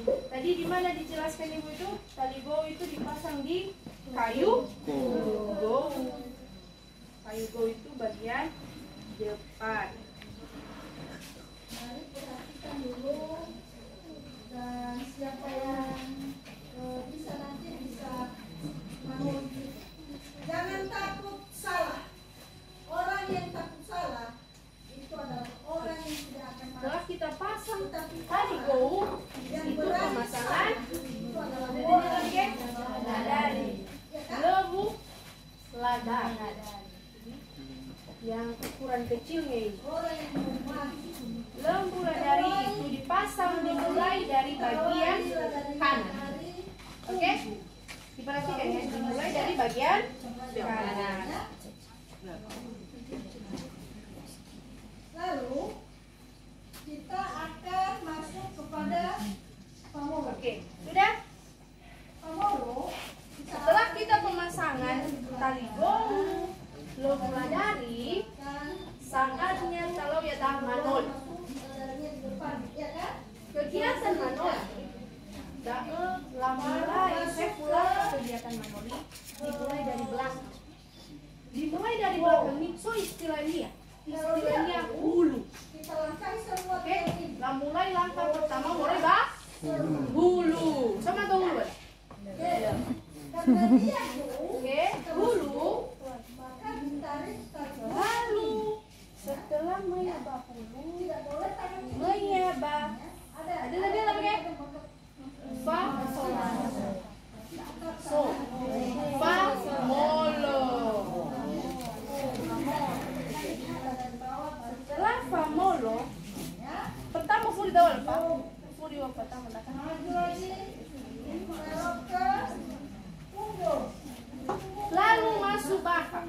Tadi di mana dijelaskan Ibu itu? Tali go itu dipasang di kayu go. Kayu go itu bagian depan. Mari perhatikan dulu, dan siapa yang bisa nanti bisa bangun. Jangan takut salah. Orang yang takut salah itu adalah orang yang tidak akan Setelah kita pasang tapi tali go, yang itu berani pemasangan salah itu adalah dari orang lembu selada yang ukuran kecilnya ini. orang yang mati. Lembu ladari itu dipasang dimulai dari bagian kanan. Oke? Diperhatikan ya, dimulai dari bagian kanan. Lalu kita akan masuk kepada pamoro. Oke, sudah? Pamoro Setelah kita pemasangan tali gong, lembu ladari, saatnya kalau ya dah manol. Kegiatan manol. Mulai saya pulang kegiatan manoli dimulai dari belakang. Dimulai dari belakang ini, so istilahnya hulu. Kita langkahi semua Oke, lah mulai langkah pertama mulai hulu. Sama tuh hulu. karena dia Oke, hulu. maka ditarik tarik. Lalu setelah menyabah hulu, Tidak boleh tangan menyabah. Ada lagi apa ya? Fa, so, fa, molo. Setelah fa molo, pertama furi dawal pa, furi wa pertama nakah. maju lagi, menelok ke punggung. Lalu masuk baha.